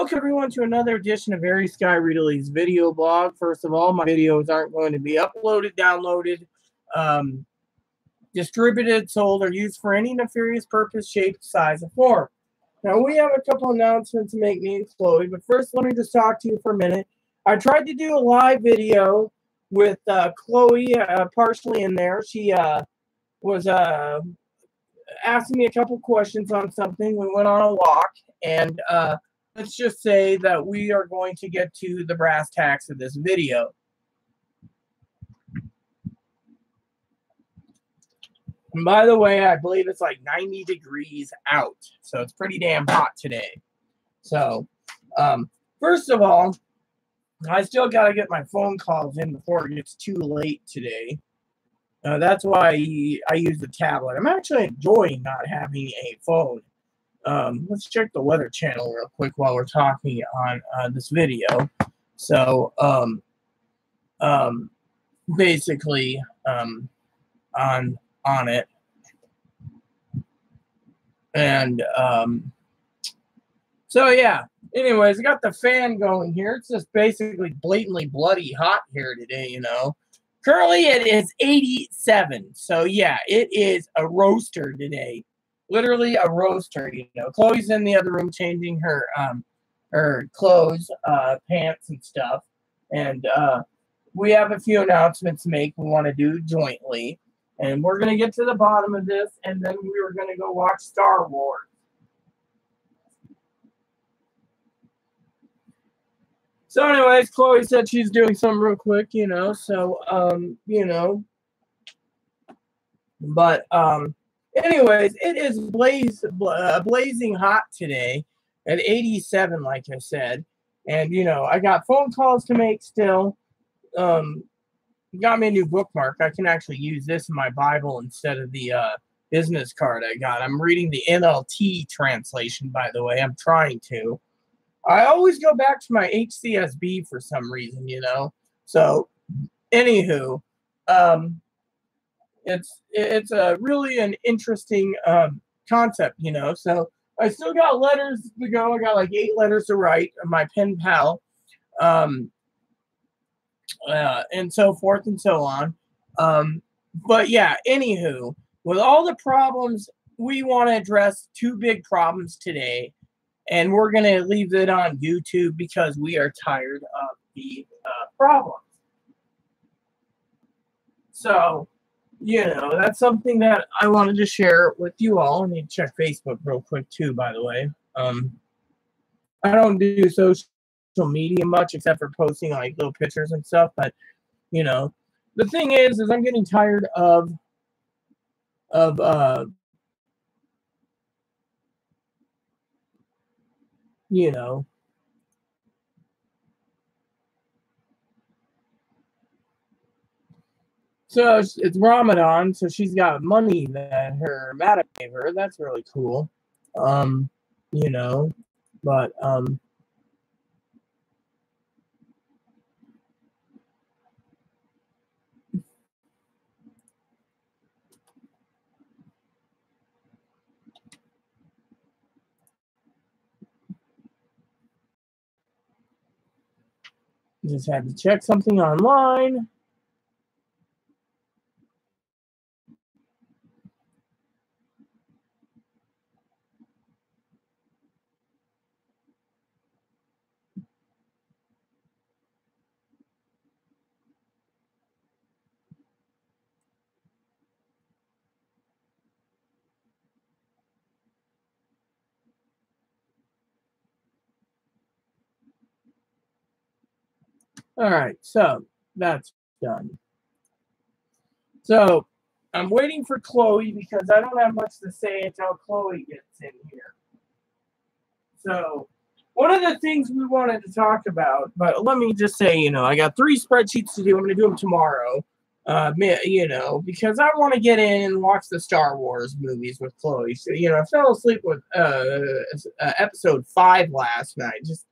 Welcome everyone to another edition of Very Sky Readley's video blog. First of all, my videos aren't going to be uploaded, downloaded, distributed, sold, or used for any nefarious purpose, shape, size, or form. Now, we have a couple announcements to make, me and Chloe, but first let me just talk to you for a minute. I tried to do a live video with Chloe partially in there. She was asking me a couple questions on something. We went on a walk, and let's just say that we are going to get to the brass tacks of this video. And by the way, I believe it's like 90 degrees out, so it's pretty damn hot today. So, first of all, I still got to get my phone calls in before it gets too late today. That's why I use the tablet. I'm actually enjoying not having a phone. Let's check the Weather Channel real quick while we're talking on this video. So, basically, on it, and so yeah. Anyways, I got the fan going here. It's just basically blatantly bloody hot here today, you know. Currently, it is 87. So yeah, it is a roaster today. Literally a roaster, you know. Chloe's in the other room changing her clothes, pants and stuff. And we have a few announcements to make we want to do jointly. And we're going to get to the bottom of this, and then we were going to go watch Star Wars. So anyways, Chloe said she's doing something real quick, you know, so, you know. But, anyways, it is blazing hot today at 87, like I said. And, you know, I got phone calls to make still. Got me a new bookmark. I can actually use this in my Bible instead of the business card I got. I'm reading the NLT translation, by the way. I'm trying to. I always go back to my HCSB for some reason, you know. So, anywho, it's a really an interesting concept, you know. So I still got letters to go. I got like 8 letters to write. My pen pal. And so forth and so on. But yeah, anywho, with all the problems, we want to address 2 big problems today, and we're going to leave it on YouTube because we are tired of the problems. So, you know, that's something that I wanted to share with you all. I need to check Facebook real quick too, by the way. I don't do social media much except for posting like little pictures and stuff, but you know, the thing is I'm getting tired of you know, so it's Ramadan, so she's got money that her madam gave her. That's really cool. You know, but just had to check something online. All right, so that's done. So I'm waiting for Chloe because I don't have much to say until Chloe gets in here. So one of the things we wanted to talk about, but let me just say, you know, I got 3 spreadsheets to do. I'm going to do them tomorrow, you know, because I want to get in and watch the Star Wars movies with Chloe. So, you know, I fell asleep with episode 5 last night. Just,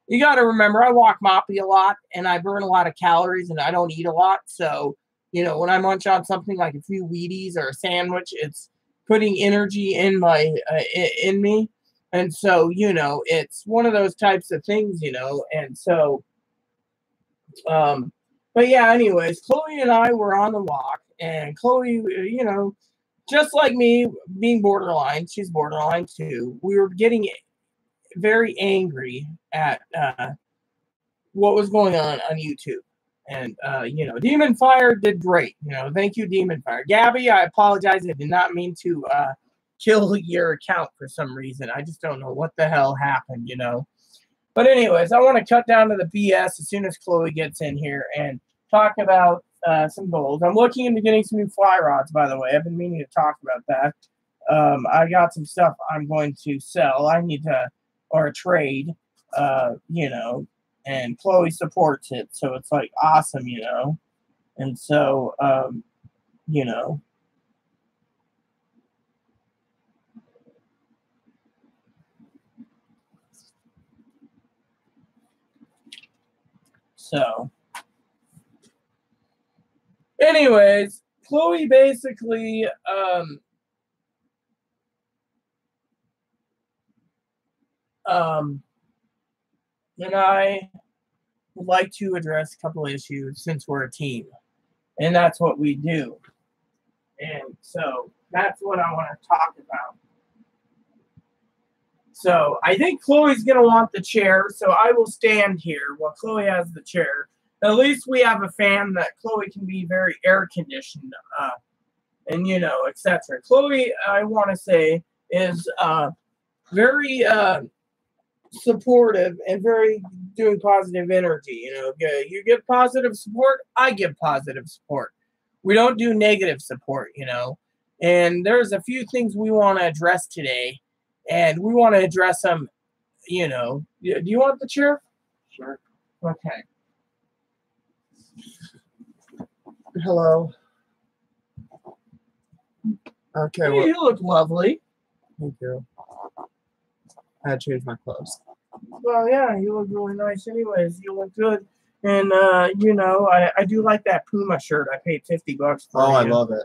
you got to remember, I walk moppy a lot, and I burn a lot of calories, and I don't eat a lot. So, you know, when I munch on something like a few Wheaties or a sandwich, it's putting energy in my in me. And so, you know, it's one of those types of things, you know, and so, but yeah, anyways, Chloe and I were on the walk, and Chloe, you know, just like me being borderline, she's borderline too. We were getting very angry at what was going on YouTube. And, you know, Demon Fire did great. You know, thank you, Demon Fire. Gabby, I apologize. I did not mean to kill your account for some reason. I just don't know what the hell happened, you know. But anyways, I want to cut down to the BS as soon as Chloe gets in here and talk about some goals. I'm looking into getting some new fly rods, by the way. I've been meaning to talk about that. I got some stuff I'm going to sell. I need to, or trade, you know, and Chloe supports it. So it's like awesome, you know. And so, you know. So, anyways, Chloe basically, and I would like to address a couple of issues since we're a team, and that's what we do. And so that's what I want to talk about. So I think Chloe's going to want the chair, so I will stand here while Chloe has the chair. At least we have a fan that Chloe can be very air conditioned, and you know, etc. Chloe, I want to say, is very supportive and very doing positive energy. You know, you give positive support, I give positive support. We don't do negative support, you know. And there's a few things we want to address today, and we want to address them, you know. Do you want the chair? Sure. Okay. Hello. Okay. Hey, Well, you look lovely. thank you. I had to change my clothes. Well, yeah, you look really nice anyways. You look good. And, you know, I do like that Puma shirt. I paid $50 for it. Oh, I love it.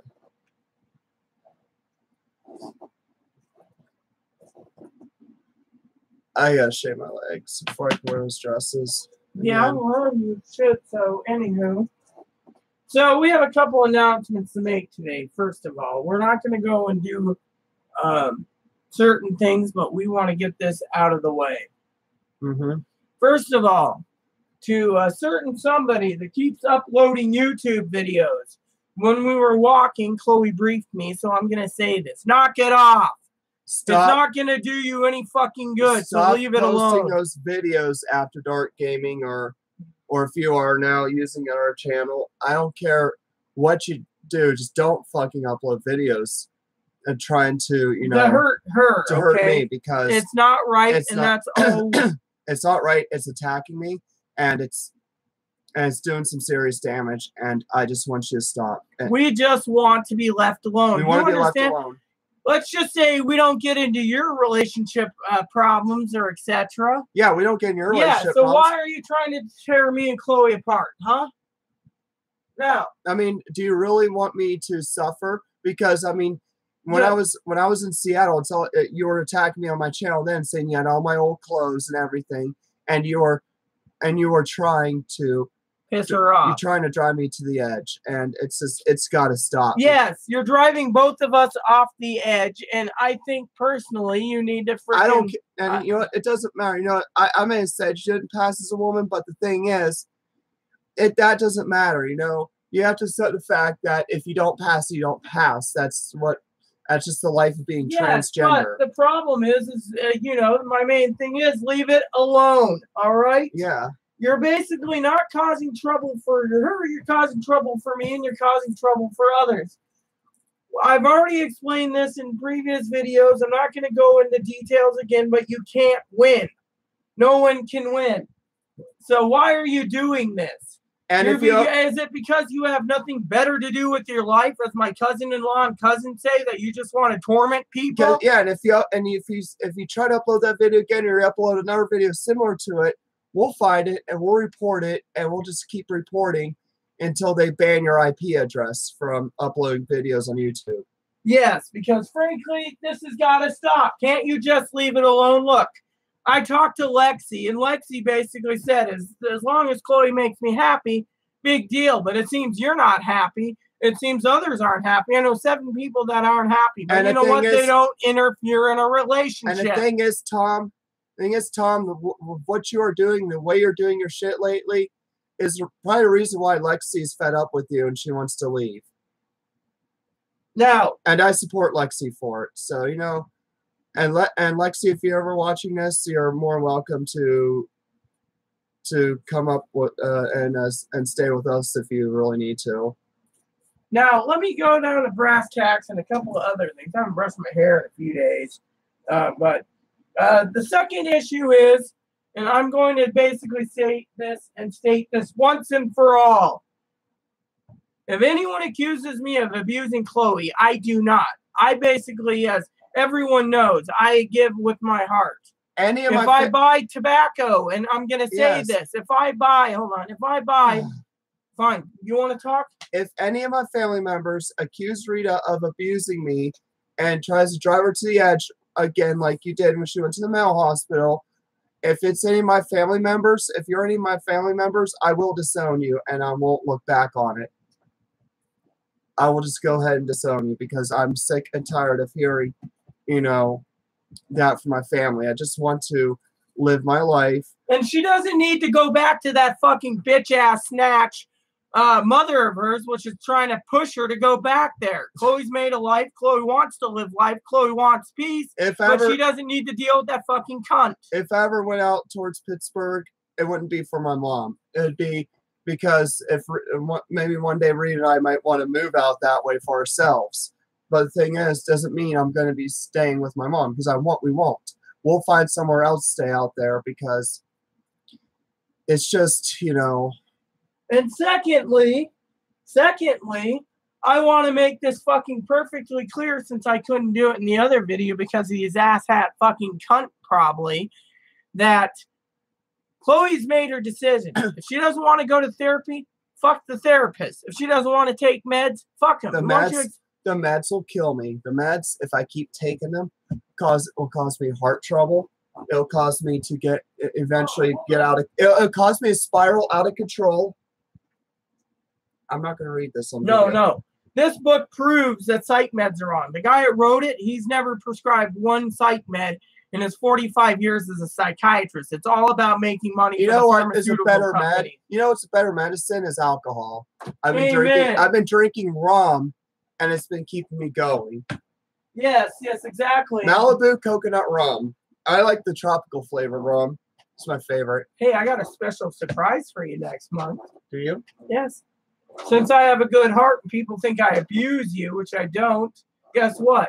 I gotta shave my legs before I can wear those dresses. Yeah, again. well, you should. So, anywho. So, we have a couple announcements to make today. First of all, we're not going to go and do certain things, but we want to get this out of the way. Mm-hmm. First of all, to a certain somebody that keeps uploading YouTube videos. When we were walking, Chloe briefed me, so I'm going to say this. Knock it off. Stop. It's not going to do you any fucking good, so leave it alone. Posting those videos after dark gaming, or if you are now using our channel. I don't care what you do, just don't fucking upload videos and trying to, you know, to hurt her, to hurt me, because it's not right, and that's all. It's not right. It's attacking me, and it's doing some serious damage, and I just want you to stop. We just want to be left alone. We want to be left alone. Let's just say we don't get into your relationship problems or etc. Yeah, we don't get in your relationship so problems. why are you trying to tear me and Chloe apart, huh? No. I mean, do you really want me to suffer? Because I mean, when I was in Seattle, you were attacking me on my channel then, saying you had all my old clothes and everything, and you were trying to piss her off. You're trying to drive me to the edge, and it's got to stop. Yes, you're driving both of us off the edge, and I think personally you need to freaking... I don't, and you know what? It doesn't matter. You know what? I may have said you didn't pass as a woman, but the thing is, that doesn't matter. You know, you have to accept the fact that if you don't pass, you don't pass. That's just the life of being transgender. But the problem is you know, my main thing is leave it alone. All right? Yeah. You're basically not causing trouble for her. You're causing trouble for me, and you're causing trouble for others. I've already explained this in previous videos. I'm not going to go into details again, but you can't win. No one can win. So why are you doing this? And is it because you have nothing better to do with your life, as my cousin-in-law and cousin say, that you just want to torment people? Yeah, and if you try to upload that video again, or upload another video similar to it, we'll find it and we'll report it, and we'll just keep reporting until they ban your IP address from uploading videos on YouTube. Yes, because frankly, this has got to stop. Can't you just leave it alone? Look, I talked to Lexi, and Lexi basically said, as long as Chloe makes me happy, big deal. But it seems you're not happy. It seems others aren't happy. I know 7 people that aren't happy. But you know what? They don't interfere in a relationship. And the thing is, Tom, what you are doing, the way you're doing your shit lately, is probably the reason why Lexi's fed up with you and she wants to leave. Now, and I support Lexi for it. So, you know, and Lexi, if you're ever watching this, you're more welcome to come up with and stay with us if you really need to. Now, let me go down to brass tacks and a couple of other things. I haven't brushed my hair in a few days. But the second issue is, and I'm going to basically state this once and for all. If anyone accuses me of abusing Chloe, I do not. I basically, as everyone knows, I give with my heart. If I buy tobacco, and I'm going to say this, if I buy, fine, you want to talk? If any of my family members accuse Rita of abusing me and tries to drive her to the edge again like you did when she went to the mental hospital, if it's any of my family members, if you're any of my family members, I will disown you and I won't look back on it. I will just go ahead and disown you because I'm sick and tired of hearing, you know, that from my family. I just want to live my life. And she doesn't need to go back to that fucking bitch-ass snatch mother of hers, which is trying to push her to go back there. Chloe's made a life. Chloe wants to live life. Chloe wants peace. But she doesn't need to deal with that fucking cunt. If I ever went out towards Pittsburgh, it wouldn't be for my mom. It would be because if maybe one day Rita and I might want to move out that way for ourselves. But the thing is, doesn't mean I'm going to be staying with my mom because we won't. We'll find somewhere else to stay out there because it's just, you know. And secondly, I want to make this fucking perfectly clear since I couldn't do it in the other video because of his asshat fucking cunt probably, that Chloe's made her decision. If she doesn't want to go to therapy, fuck the therapist. If she doesn't want to take meds, fuck him. The meds will kill me. The meds, if I keep taking them, will cause me heart trouble. It'll cause me to eventually get out of. It'll cause me to spiral out of control. I'm not going to read this on video. No. This book proves that psych meds are on. The guy that wrote it, he's never prescribed one psych med in his 45 years as a psychiatrist. It's all about making money. You know what is a better med? You know what's a better medicine is alcohol. I've been drinking rum, and it's been keeping me going. Yes, exactly. Malibu coconut rum. I like the tropical flavor rum. It's my favorite. Hey, I got a special surprise for you next month. Do you? Yes. Since I have a good heart and people think I abuse you, which I don't, guess what?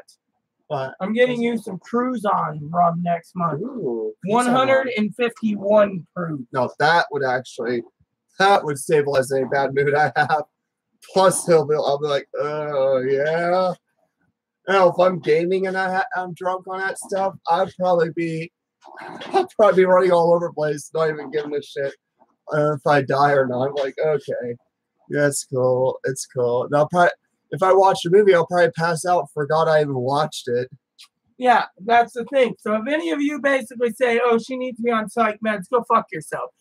What? I'm getting you some Cruzon rum next month. Ooh, 151 proof. No, that would stabilize any bad mood I have. Plus, I'll be like, oh, yeah. Now, if I'm gaming and I'm drunk on that stuff, I'll probably be running all over the place, not even giving a shit if I die or not. I'm like, okay, that's cool. It's cool. And if I watch a movie, I'll probably pass out and forgot I even watched it. Yeah, that's the thing. So if any of you basically say, oh, she needs to be on psych meds, go fuck yourself.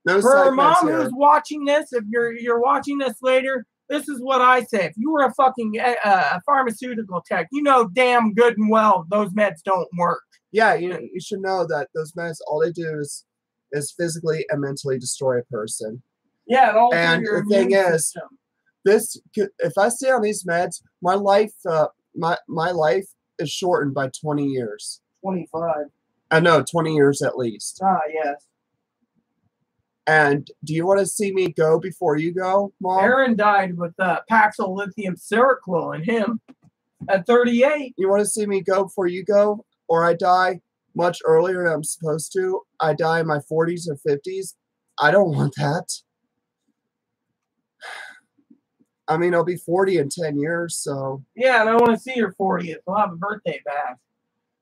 No For her mom who's watching this, if you're watching this later, this is what I say. If you were a fucking pharmaceutical tech, you know damn good and well those meds don't work. Yeah, you should know that those meds, all they do is physically and mentally destroy a person. Yeah, and the thing is, if I stay on these meds, my life is shortened by 20 years. 25. I know, 20 years at least. Ah, yes. And do you want to see me go before you go, Mom? Aaron died with Paxil lithium Seroquel in him at 38. You want to see me go before you go? Or I die much earlier than I'm supposed to? I die in my 40s or 50s? I don't want that. I mean, I'll be 40 in 10 years, so... Yeah, and I want to see your 40th. We'll have a birthday bash.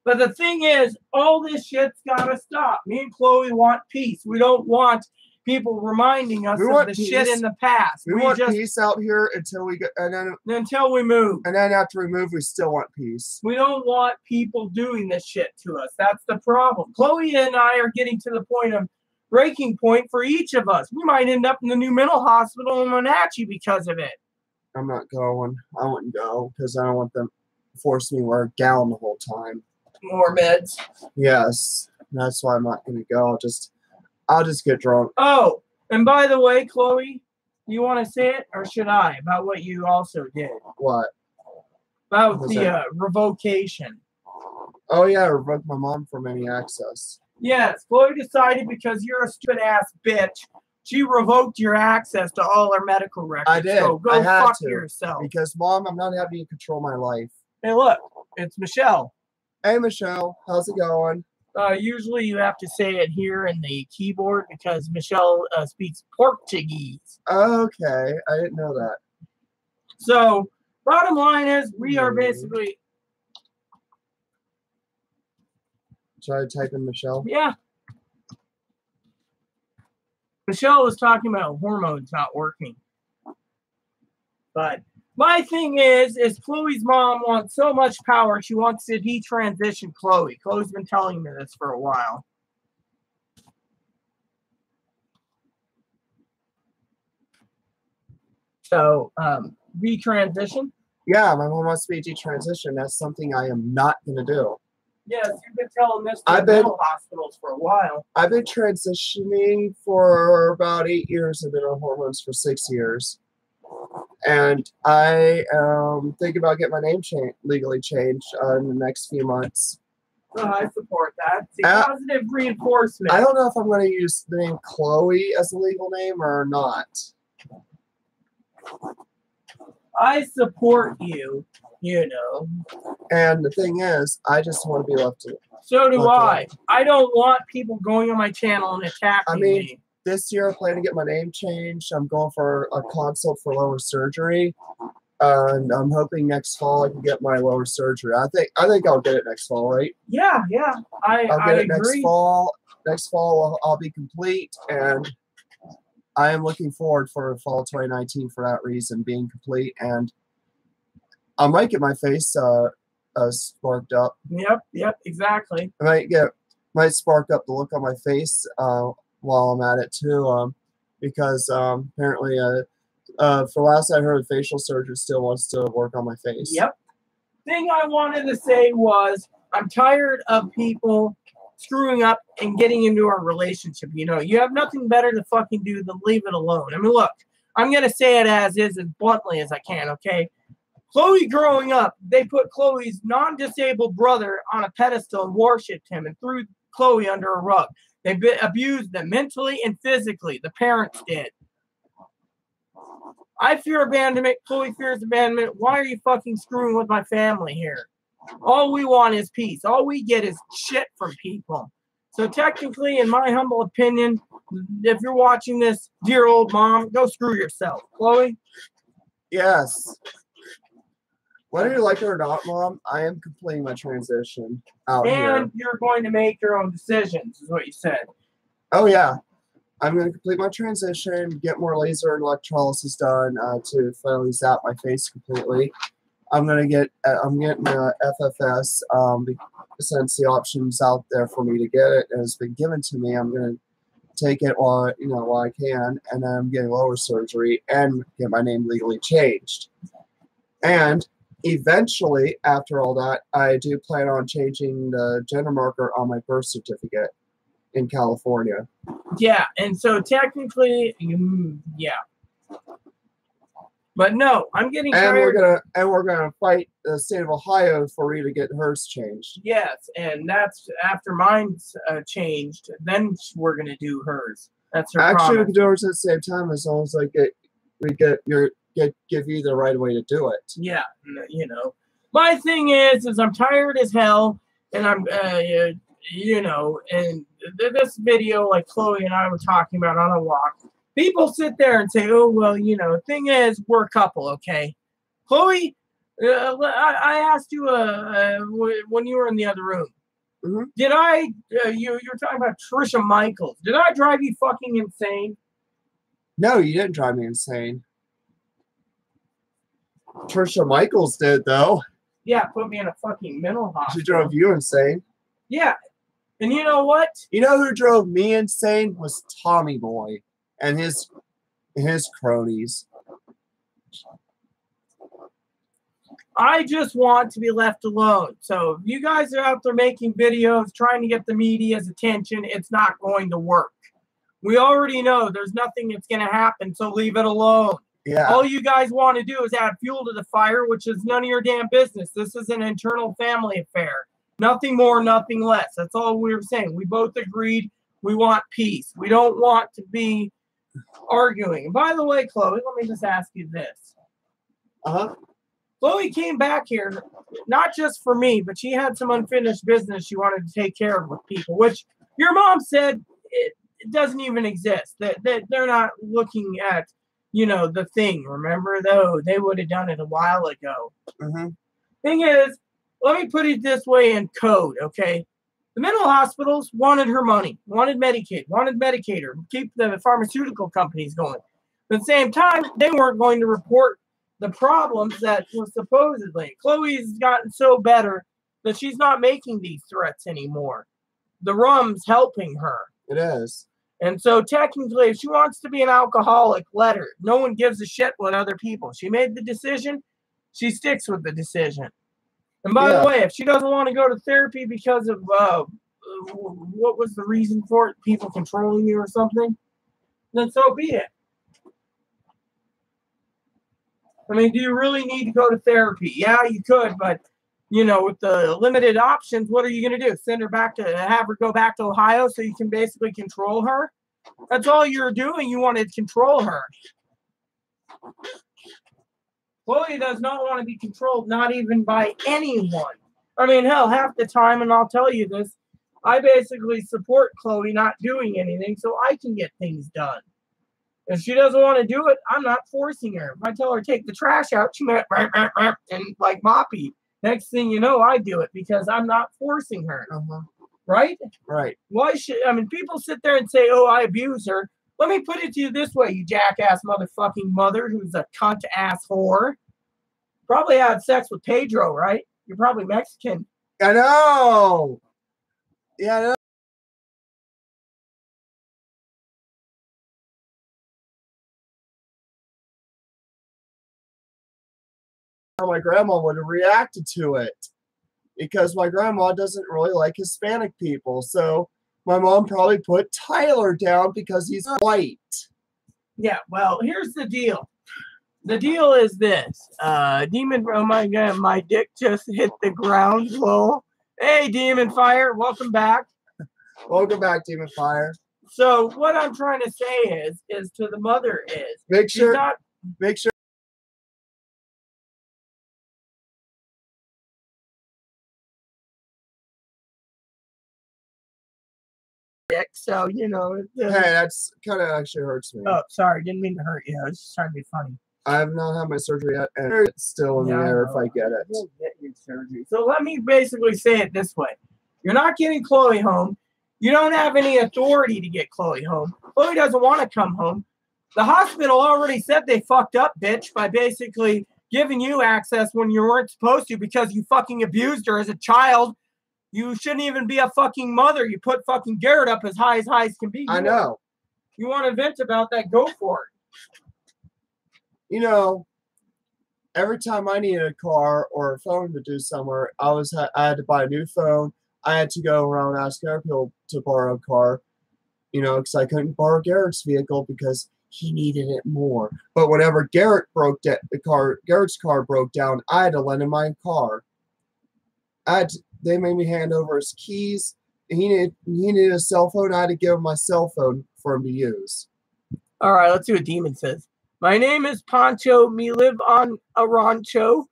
But the thing is, all this shit's got to stop. Me and Chloe want peace. We don't want people reminding us We of want the shit peace. in the past. We want peace out here until we get, until we move. And then after we move, we still want peace. We don't want people doing this shit to us. That's the problem. Chloe and I are getting to the point of breaking point for each of us. We might end up in the new mental hospital in Wenatchee because of it. I'm not going. I wouldn't go because I don't want them to force me to wear a gown the whole time. More meds. Yes, that's why I'm not going to go. I'll just get drunk. Oh, and by the way, Chloe, you want to say it or should I about what you also did? What? About the revocation. Oh yeah, I revoked my mom from any access. Yes, Chloe decided because you're a stupid ass bitch, she revoked your access to all her medical records. I did. So go fuck yourself. Because Mom, I'm not having to control my life. Hey, look, it's Michelle. Hey Michelle, how's it going? Usually you have to say it here in the keyboard because Michelle speaks Portuguese. Okay, I didn't know that. So, bottom line is, we are basically... Should I type in Michelle? Yeah. Michelle was talking about hormones not working. But my thing is Chloe's mom wants so much power, she wants to detransition Chloe. Chloe's been telling me this for a while. So, detransition? Yeah, my mom wants me to detransition. That's something I am not going to do. Yes, you've been telling this to mental hospitals for a while. I've been transitioning for about 8 years. I've been on hormones for 6 years. And I am thinking about getting my name legally changed in the next few months. I support that. It's a positive reinforcement. I don't know if I'm going to use the name Chloe as a legal name or not. I support you, you know. And the thing is, I just want to be left to. So do I. I don't want people going on my channel and attacking me. This year I plan to get my name changed. I'm going for a consult for lower surgery. And I'm hoping next fall I can get my lower surgery. I think I'll get it next fall, right? Yeah, yeah. I'll get it next fall. Next fall I'll be complete, and I am looking forward for fall 2019 for that reason, being complete. And I might get my face sparked up. Yep, exactly. I might spark up the look on my face while I'm at it too, because apparently for last I heard, facial surgeon still wants to work on my face. Yep. Thing I wanted to say was I'm tired of people screwing up and getting into a relationship. You know, you have nothing better to fucking do than leave it alone. I mean, look, I'm going to say it as bluntly as I can, okay? Chloe growing up, they put Chloe's non-disabled brother on a pedestal and worshipped him and threw Chloe under a rug. They abused them mentally and physically. The parents did. I fear abandonment. Chloe fears abandonment. Why are you fucking screwing with my family here? All we want is peace. All we get is shit from people. So technically, in my humble opinion, if you're watching this, dear old mom, go screw yourself. Chloe? Yes. Whether you like it or not, Mom, I am completing my transition out here. And you're going to make your own decisions, is what you said. Oh, yeah. I'm going to complete my transition, get more laser and electrolysis done to finally zap my face completely. I'm getting a FFS since the option's out there for me to get it and it's been given to me. I'm going to take it while I can, and then I'm getting lower surgery and get my name legally changed. And eventually, after all that, I do plan on changing the gender marker on my birth certificate in California. Yeah, and so technically, yeah. But no, I'm getting tired. We're gonna fight the state of Ohio for you to get hers changed. Yes, and that's after mine's changed. Then we're gonna do hers. That's her. Actually, promise. we can do hers at the same time as long as give you the right way to do it. Yeah, you know. My thing is I'm tired as hell, and I'm and this video, like Chloe and I were talking about on a walk, people sit there and say, oh, well, thing is, we're a couple, okay? Chloe, I asked you when you were in the other room, Did I, you're talking about Trisha Michaels. Did I drive you fucking insane? No, you didn't drive me insane. Trisha Michaels did, though. Yeah, put me in a fucking mental hospital. She drove you insane. Yeah. And you know what? You know who drove me insane was Tommy Boy and his cronies. I just want to be left alone. So if you guys are out there making videos, trying to get the media's attention, it's not going to work. We already know there's nothing that's going to happen, so leave it alone. Yeah. All you guys want to do is add fuel to the fire, which is none of your damn business. This is an internal family affair. Nothing more, nothing less. That's all we were saying. We both agreed we want peace. We don't want to be arguing. And by the way, Chloe, let me just ask you this. Chloe came back here, not just for me, but she had some unfinished business she wanted to take care of with people, which your mom said it doesn't even exist. That they're not looking at, you know, the thing. Remember, though, they would have done it a while ago. Thing is, let me put it this way in code, okay? The mental hospitals wanted her money, wanted Medicaid, wanted Medicaid, keep the pharmaceutical companies going. But at the same time, they weren't going to report the problems that were supposedly. Chloe's gotten so better that she's not making these threats anymore. The rum's helping her. It is. And so technically, if she wants to be an alcoholic, let her. No one gives a shit what other people. She made the decision. She sticks with the decision. And by the way, if she doesn't want to go to therapy because of, what was the reason for it? People controlling you or something? Then so be it. I mean, do you really need to go to therapy? Yeah, you could, but, you know, with the limited options, what are you going to do? Send her back to, have her go back to Ohio so you can basically control her? That's all you're doing. You want to control her. Chloe does not want to be controlled, not even by anyone. I mean, hell, half the time, and I'll tell you this, I basically support Chloe not doing anything so I can get things done. If she doesn't want to do it, I'm not forcing her. If I tell her take the trash out, she might and like Moppy. Next thing you know, I do it because I'm not forcing her. Right? Right. Why should, I mean, people sit there and say, oh, I abuse her. Let me put it to you this way, you jackass motherfucking mother who's a cunt ass whore. Probably had sex with Pedro, right? You're probably Mexican. I know. Yeah, I know. How my grandma would have reacted to it. Because my grandma doesn't really like Hispanic people. So my mom probably put Tyler down because he's white. Yeah, well, here's the deal. The deal is this. Demon, oh my God, my dick just hit the ground. Lol. Hey, Demon Fire, welcome back. Welcome back, Demon Fire. So what I'm trying to say is to the mother is make sure. So, you know. Hey, that's kind of actually hurts me. Oh, sorry. Didn't mean to hurt you. I was just trying to be funny. I have not had my surgery yet, and it's still in the air if I get it. You'll get your surgery. So let me basically say it this way. You're not getting Chloe home. You don't have any authority to get Chloe home. Chloe doesn't want to come home. The hospital already said they fucked up, bitch, by basically giving you access when you weren't supposed to because you fucking abused her as a child. You shouldn't even be a fucking mother. You put fucking Garrett up as high as can be. I know. You want to vent about that, go for it. You know, every time I needed a car or a phone to do somewhere, I had to buy a new phone. I had to go around and ask other people to borrow a car, you know, because I couldn't borrow Garrett's vehicle because he needed it more. But whenever Garrett's car broke down, I had to lend him my car. They made me hand over his keys. He needed a cell phone. I had to give him my cell phone for him to use. All right, let's see what Demon says. My name is Pancho. Me live on a rancho.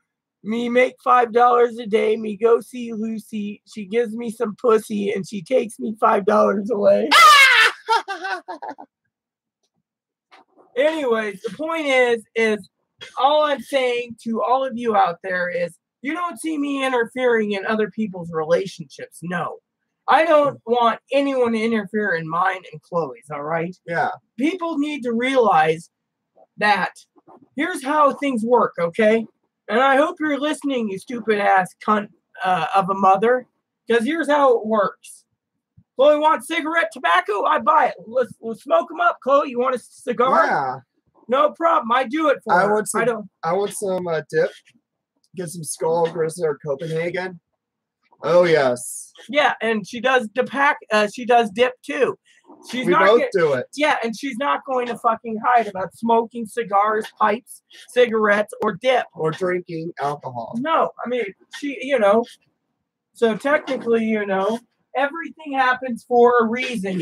Me make $5 a day. Me go see Lucy. She gives me some pussy and she takes me $5 away. Anyways, the point is all I'm saying to all of you out there is you don't see me interfering in other people's relationships. No. I don't want anyone to interfere in mine and Chloe's, all right? Yeah. People need to realize that here's how things work, okay? And I hope you're listening, you stupid ass cunt of a mother, because here's how it works. Chloe wants cigarette tobacco, I buy it. Let's smoke them up, Chloe. You want a cigar? Yeah. No problem. I do it for her. I want some dip. Get some Skull Grizzly or Copenhagen. Oh yes. Yeah, and she does she does dip too. We both do it. Yeah, and she's not going to fucking hide about smoking cigars, pipes, cigarettes, or dip. Or drinking alcohol. No, I mean, so technically, everything happens for a reason,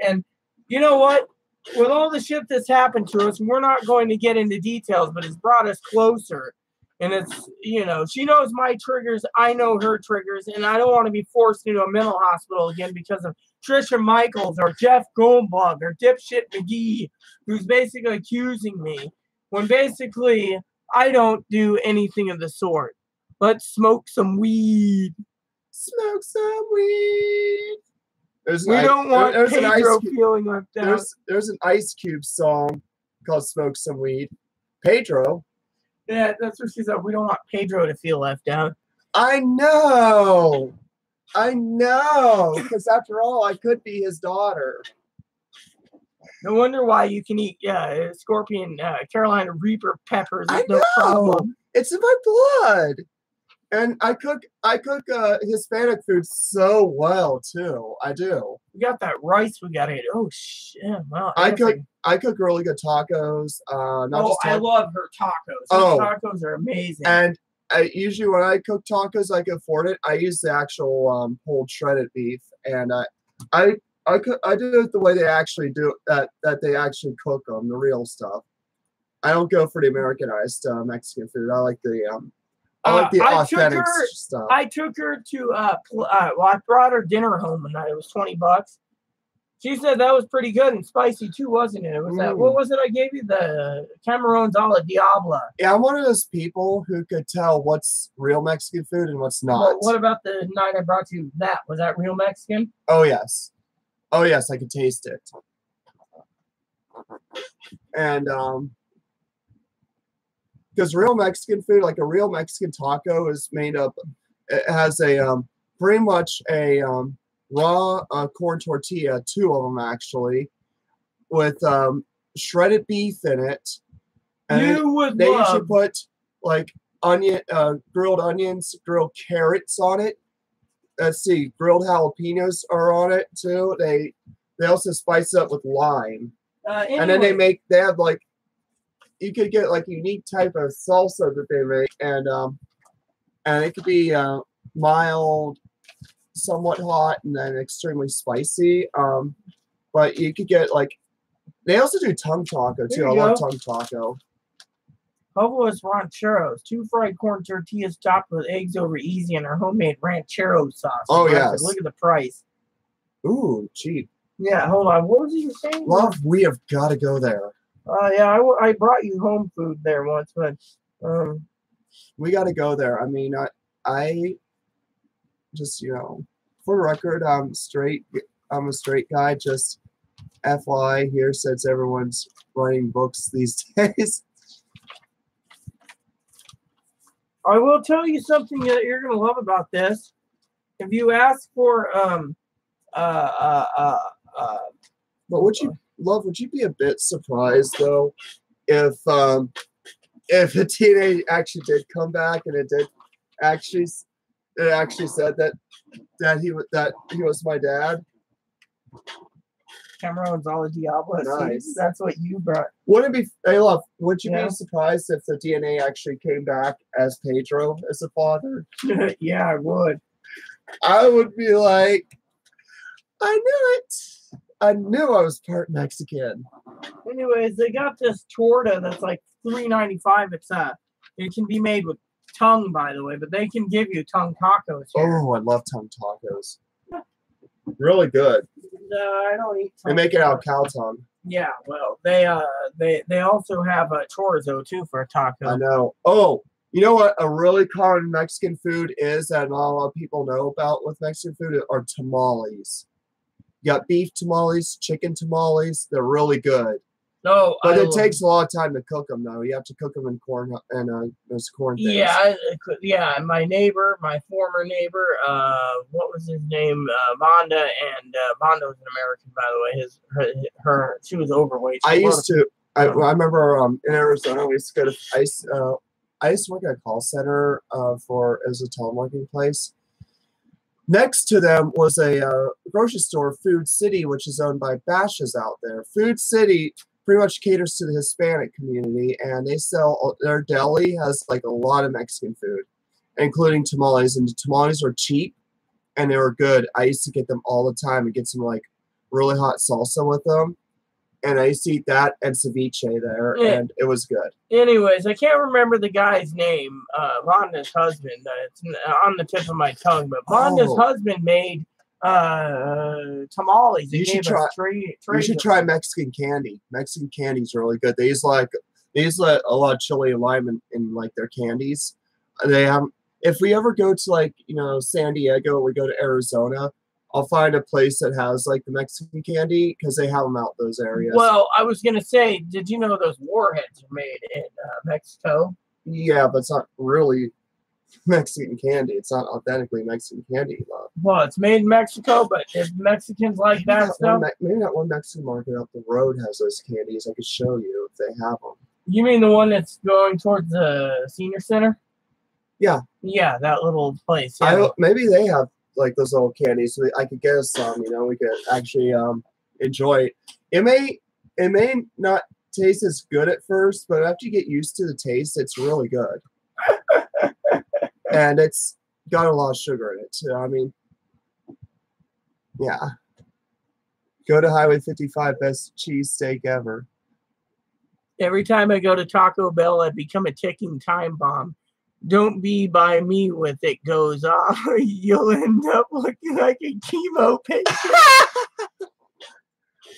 and you know what? With all the shit that's happened to us, we're not going to get into details, but it's brought us closer. And it's, she knows my triggers, I know her triggers, and I don't want to be forced into a mental hospital again because of Trisha Michaels or Jeff Goldblum or Dipshit McGee, who's basically accusing me when basically I don't do anything of the sort. Let's smoke some weed. Smoke some weed. We don't want Pedro feeling left out. There's an Ice Cube song called Smoke Some Weed. Pedro. Yeah, that's what she said. We don't want Pedro to feel left out. I know. Because after all, I could be his daughter. No wonder why you can eat Scorpion Carolina Reaper peppers with no problem. It's in my blood. And I cook Hispanic food so well too. I do. We got that rice we gotta eat. Oh shit! Wow. I cook really good tacos. I love her tacos. Her tacos are amazing. And usually when I cook tacos, I can afford it. I use the actual pulled shredded beef, and I do it the way they actually do it, that they actually cook them, the real stuff. I don't go for the Americanized Mexican food. I like the authentic stuff. I took her to I brought her dinner home one night. It was $20. She said that was pretty good and spicy too, wasn't it? It was that. What was it I gave you? The Camerones a la Diablo. Yeah, I'm one of those people who could tell what's real Mexican food and what's not. Well, what about the night I brought you that? Was that real Mexican? Oh yes, I could taste it. And because real Mexican food, like a real Mexican taco, is made up. It has a pretty much a raw corn tortilla, 2 of them actually, with shredded beef in it. And they usually put like grilled onions, grilled carrots on it. Let's see, grilled jalapenos are on it too. They also spice it up with lime, and then they have like. You could get like a unique type of salsa that they make, and it could be mild, somewhat hot, and then extremely spicy. But you could get like they also do tongue taco too. I love tongue taco. Pobla's Rancheros, 2 fried corn tortillas topped with eggs over easy and our homemade ranchero sauce. Oh yes, look at the price. Ooh, cheap. Yeah, hold on. What was you saying? Love, we have got to go there. Yeah, I brought you home food there once, but we got to go there. I mean, I just for the record, I'm straight. I'm a straight guy. Just FYI here, since everyone's writing books these days. I will tell you something that you're gonna love about this. If you ask for but would you be a bit surprised though if the DNA actually did come back and it actually said that he was my dad? Cameron's a la Diablo. Nice. That's what you brought. Wouldn't it be? Hey, love. Would you be surprised if the DNA actually came back as Pedro as the father? Yeah, I would. I would be like, I knew it. I knew I was part Mexican. Anyways, they got this torta that's like $3.95. It can be made with tongue, by the way, but they can give you tongue tacos here. Oh, I love tongue tacos. Really good. No, I don't eat tongue. They make it out of cow tongue. Yeah, well, they also have a chorizo too for a taco. I know. Oh, You know what a really common Mexican food is that not a lot of people know about with Mexican food are tamales. You got beef tamales, chicken tamales. They're really good. No, But it takes a lot of time to cook them, though. You have to cook them in corn and those corn things. Yeah, yeah. My neighbor, my former neighbor, what was his name? Vonda, and Vonda was an American, by the way. She was overweight. I remember in Arizona, we used to go to I used to work at a call center as a telemarketing place. Next to them was a grocery store, Food City, which is owned by Bashas' out there. Food City pretty much caters to the Hispanic community, and they sell their deli has like a lot of Mexican food, including tamales. And the tamales were cheap, and they were good. I used to get them all the time and get some like really hot salsa with them. And I used to eat that and ceviche there, and it was good. Anyways, I can't remember the guy's name. Vonda's husband. It's on the tip of my tongue, but Vonda's husband made tamales. You should try. You should try Mexican candy. Mexican candy is really good. They use a lot of chili and lime in like their candies. They have. If we ever go to San Diego, or we go to Arizona, I'll find a place that has like the Mexican candy because they have them out those areas. Well, I was gonna say, did you know those warheads are made in Mexico? Yeah, but it's not really Mexican candy. It's not authentically Mexican candy, though. Well, it's made in Mexico, but if Mexicans like that stuff, maybe that one Mexican market up the road has those candies. I could show you if they have them. You mean the one that's going towards the senior center? Yeah. Yeah, that little place. Yeah. Maybe they have like those little candies, so I could get us some. We could actually enjoy it. It may not taste as good at first, but after you get used to the taste, it's really good. And it's got a lot of sugar in it too. I mean, yeah. Go to Highway 55, best cheesesteak ever. Every time I go to Taco Bell, I become a ticking time bomb. Don't be by me with it goes off, or you'll end up looking like a chemo patient.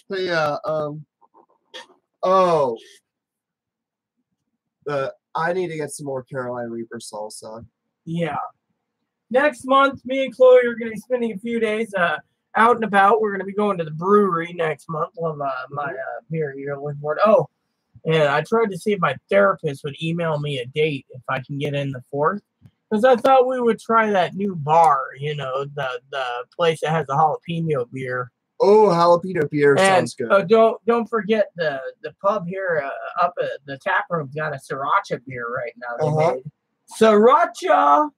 Yeah. I need to get some more Carolina Reaper salsa. Yeah. Next month, me and Chloe are going to be spending a few days out and about. We're going to be going to the brewery next month. Love my beer here. Looking forward. Oh. And I tried to see if my therapist would email me a date if I can get in the 4th. Because I thought we would try that new bar, the place that has a jalapeno beer. Oh, jalapeno beer sounds good. Don't forget the pub here up at the tap room's got a sriracha beer right now. They made. Sriracha!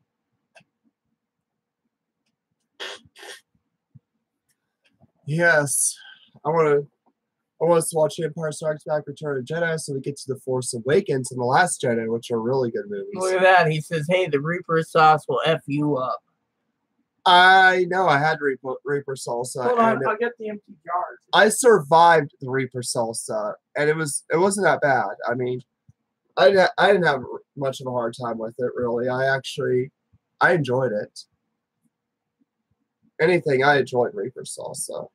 Yes. I want us to watch Empire Strikes Back, Return of the Jedi, so we get to The Force Awakens and The Last Jedi, which are really good movies. Look at that. He says, hey, the Reaper sauce will F you up. I know. I had Reaper salsa. Hold on. I'll get the empty jars. I survived the Reaper salsa, and it wasn't that bad. I mean, I didn't have much of a hard time with it, really. I enjoyed it. I enjoyed Reaper salsa.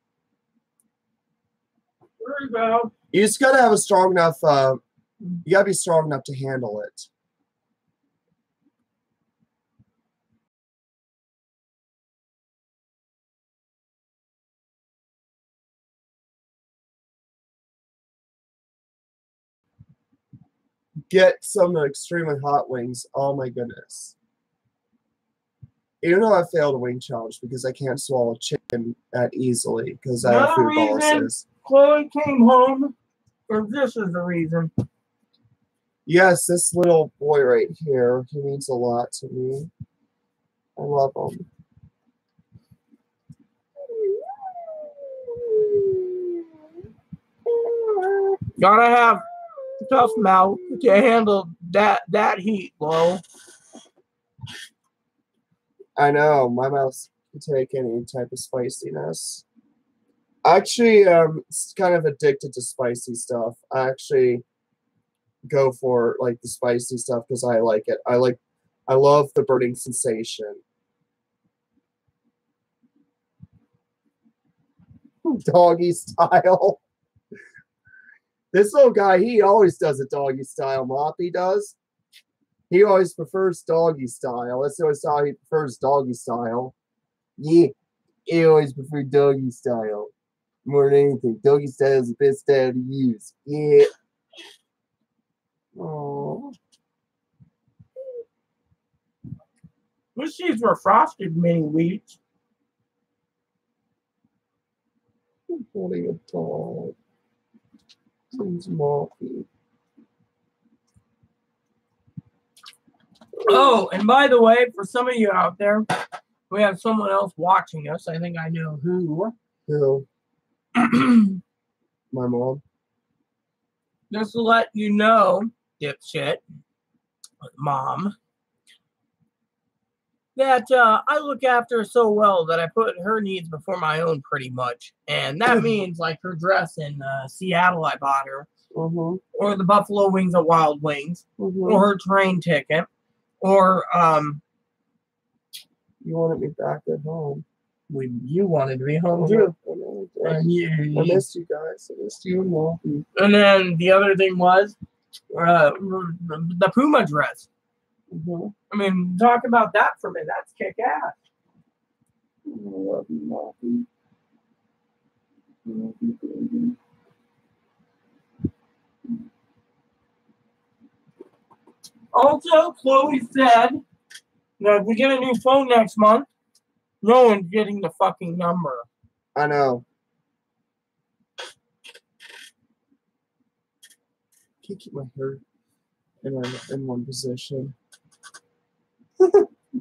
There you go. You just gotta have a strong enough. You gotta be strong enough to handle it. Get some extremely hot wings. Oh my goodness. Even though I failed a wing challenge because I can't swallow chicken that easily because I have food policies. Chloe came home, or this is the reason. Yes, this little boy right here, he means a lot to me. I love him. Gotta have a tough mouth to handle that heat, Flo. I know, my mouth can take any type of spiciness. Actually, it's kind of addicted to spicy stuff. I actually go for like the spicy stuff because I like it. I love the burning sensation. Doggy style. This little guy, he always does it doggy style. Moppy does. He always prefers doggy style. That's always how he prefers doggy style. Yeah, he always preferred doggy style more than anything. Doggy style is the best style to use. Yeah. Oh. Wish these were frosted mini wheats. I'm holding a dog. Seems mouthy. Oh, and by the way, for some of you out there, we have someone else watching us. I think I know who. Who? My mom. Just to let you know, dipshit, mom, that I look after her so well that I put her needs before my own pretty much. And that means like her dress in Seattle I bought her, or the buffalo wings at Wild Wings, or her train ticket, or you wanted me back at home. You wanted to be home too. I missed you guys. I missed you and Wolfie. And then the other thing was the Puma dress. I mean, talk about that for me. That's kick ass. I love you, Wolfie. I love you, baby. Also, Chloe said that if we get a new phone next month, no one's getting the fucking number. I know. Can't keep my hair in one position.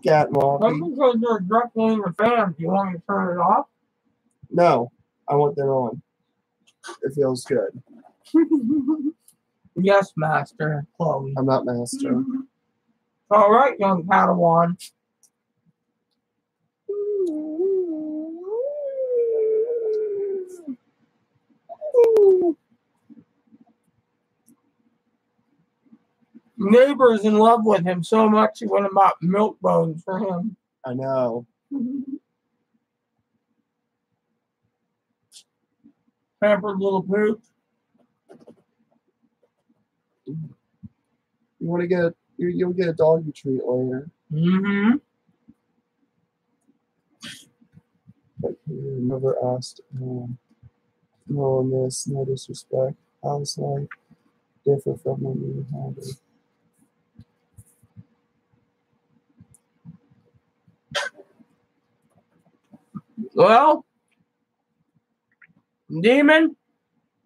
Cat Wolfie. I'm because they're directly in the fan. Do you want me to turn it off? No, I want that on. It feels good. Yes, Master Chloe. I'm not Master. All right, young Padawan. Neighbor's in love with him so much he went and bought milk bones for him. I know. Pampered little poop. You want to get you'll get a doggy treat later. But you never asked no on this, no disrespect. How's life differ from when you had it? Well, Demon,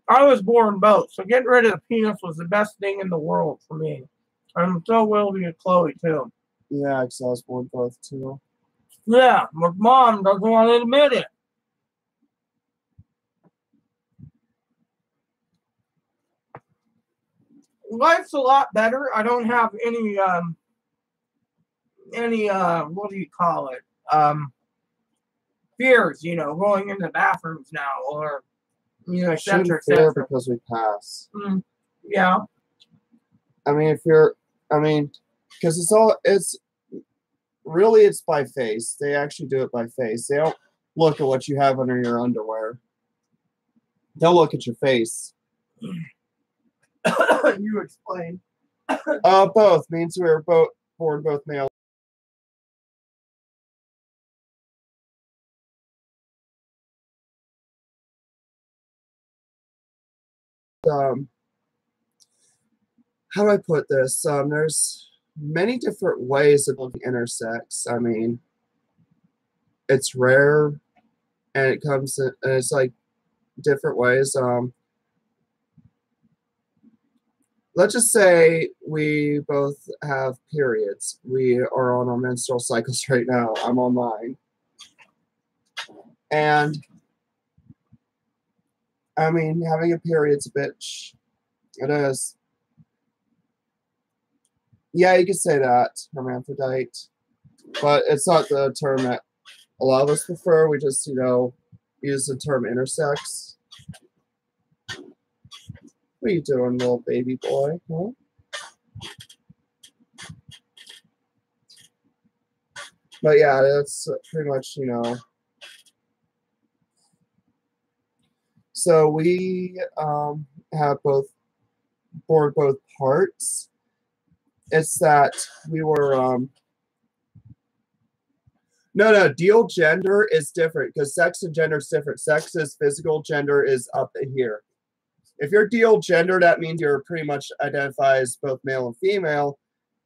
I was born both, so getting rid of the penis was the best thing in the world for me. I'm so willing to Chloe too. Yeah, because I was born both too. Yeah, but Mom doesn't want to admit it. Life's a lot better. I don't have any what do you call it? Fears, going into bathrooms now, or etc. Fear because we pass. Yeah. I mean, because it's by face. They actually do it by face. They don't look at what you have under your underwear. They'll look at your face. You explain. Both means we were born both male. How do I put this? There's many different ways of looking intersex. I mean, it's rare, and it comes in, and it's like different ways. Let's just say we both have periods. We are on our menstrual cycles right now. I'm on mine. And, I mean, having a period's a bitch. It is. Yeah, you could say that, hermaphrodite. But it's not the term that a lot of us prefer. We just, use the term intersex. What are you doing, little baby boy? Huh? But yeah, that's pretty much, So we have born both parts. it's that we were no, dual gender is different because sex and gender is different. Sex is physical, gender is up in here. If you're dual gender, that means you're pretty much identify as both male and female,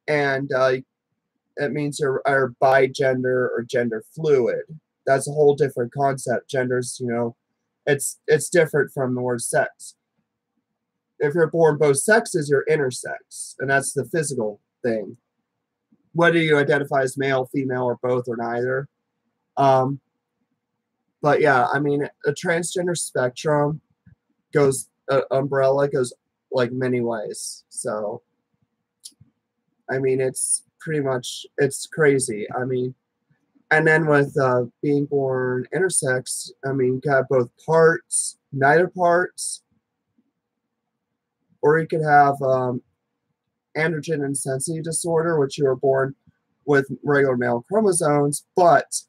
and it means you're bi-gender or gender fluid. That's a whole different concept. Genders, it's different from the word sex. If you're born both sexes, you're intersex, and that's the physical thing. Whether you identify as male, female, or both, or neither. But yeah, I mean, a transgender spectrum umbrella goes like many ways. So, I mean, it's pretty much, it's crazy. I mean, and then with being born intersex, I mean, you got both parts, neither parts, or you could have androgen intensity disorder, which you were born with regular male chromosomes, but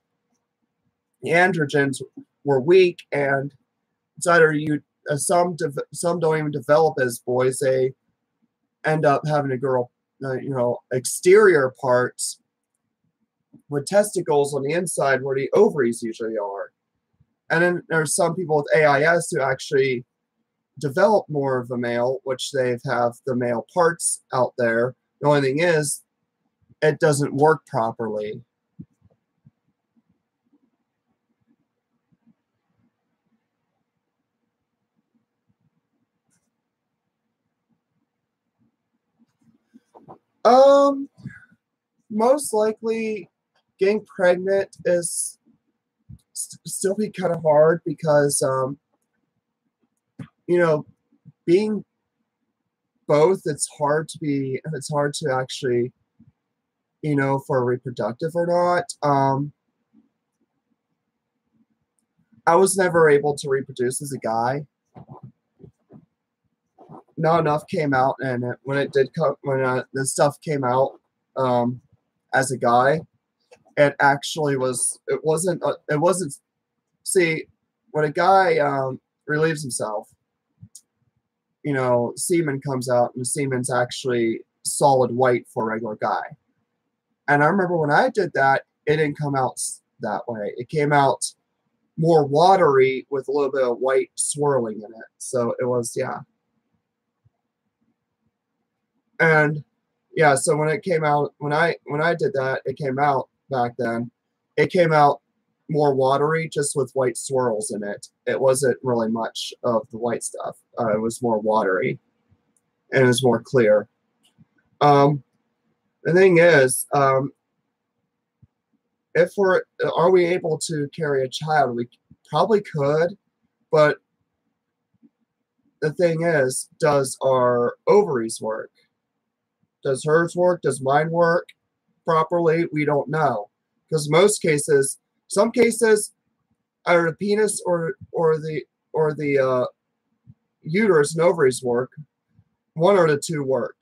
the androgens were weak, and it's either some don't even develop as boys; they end up having a girl, exterior parts with testicles on the inside where the ovaries usually are. And then there's some people with AIS who actually develop more of a male, which they have the male parts out there. The only thing is, it doesn't work properly. Most likely getting pregnant is still be kind of hard because, being both, it's hard to actually, for reproductive or not. I was never able to reproduce as a guy. Not enough came out, and when it did come, when the stuff came out as a guy, it actually was. It wasn't. See, when a guy relieves himself, semen comes out, and the semen's actually solid white for a regular guy. And I remember when I did that, it didn't come out that way. It came out more watery with a little bit of white swirling in it. So it was, yeah. And yeah, so when it came out, when I did that, it came out back then. It came out more watery, just with white swirls in it. It wasn't really much of the white stuff. It was more watery, and it was more clear. The thing is, are we able to carry a child? We probably could, but the thing is, does our ovaries work? Does hers work? Does mine work properly? We don't know. Because some cases, either the penis or the uterus and ovaries work. One or the two work.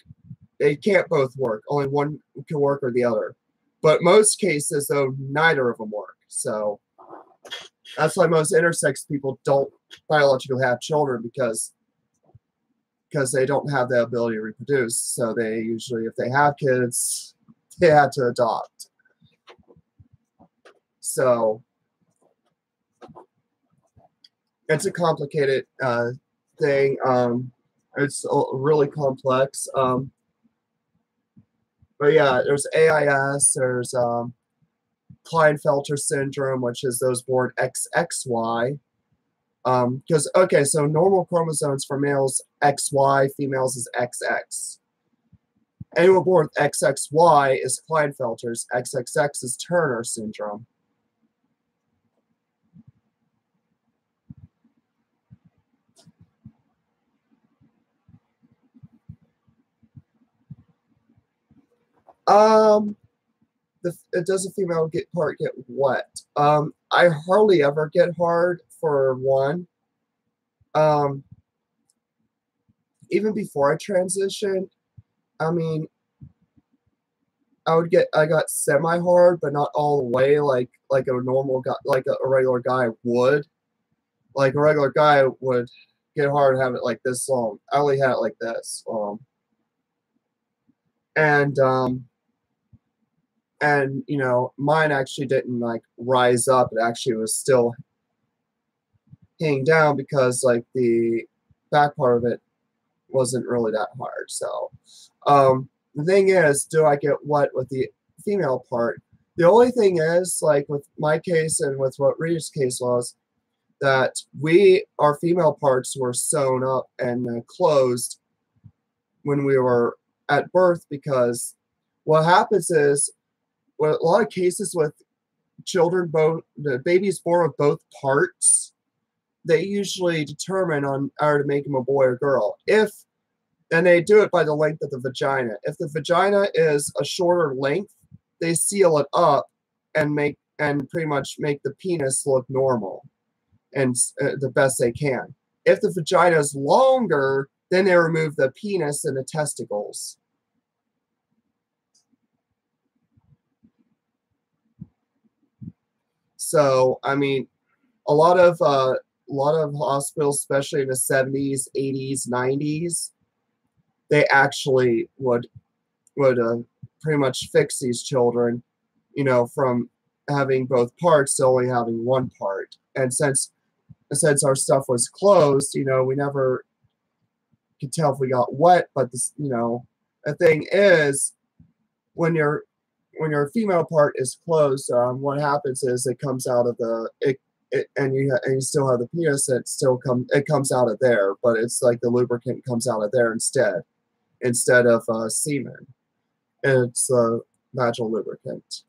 They can't both work. Only one can work or the other. But most cases, though, neither of them work. So that's why most intersex people don't biologically have children, because they don't have the ability to reproduce. So they usually, if they have kids, they had to adopt. So it's a complicated thing. It's really complex. But yeah, there's AIS, there's Klinefelter syndrome, which is those born XXY. Because, okay, so normal chromosomes for males, XY, females is XX. Anyone born with XXY is Klinefelter's, XXX is Turner syndrome. Does a female get wet? I hardly ever get hard, for one. Even before I transitioned, I mean, I got semi-hard, but not all the way like a normal guy, like a regular guy would. Like a regular guy would get hard and have it like this long. I only had it like this. And you know, mine actually didn't like rise up. It actually was still hanging down because like the back part of it wasn't really that hard. So the thing is, do I get wet with the female part? The only thing is, like with my case and with what Rita's case was, that our female parts were sewn up and closed when we were at birth, because what happens is, well, a lot of cases with children, both the babies born with both parts, they usually determine on either to make them a boy or girl. And they do it by the length of the vagina. If the vagina is a shorter length, they seal it up and pretty much make the penis look normal and the best they can. If the vagina is longer, then they remove the penis and the testicles. So, I mean, a lot of hospitals, especially in the 70s, 80s, 90s, they actually would pretty much fix these children, you know, from having both parts to only having one part. And since our stuff was closed, you know, we never could tell if we got wet. But this, you know, the thing is, when your female part is closed, what happens is it comes out of and you still have the penis. It comes out of there, but it's like the lubricant comes out of there instead of semen. It's vaginal lubricant.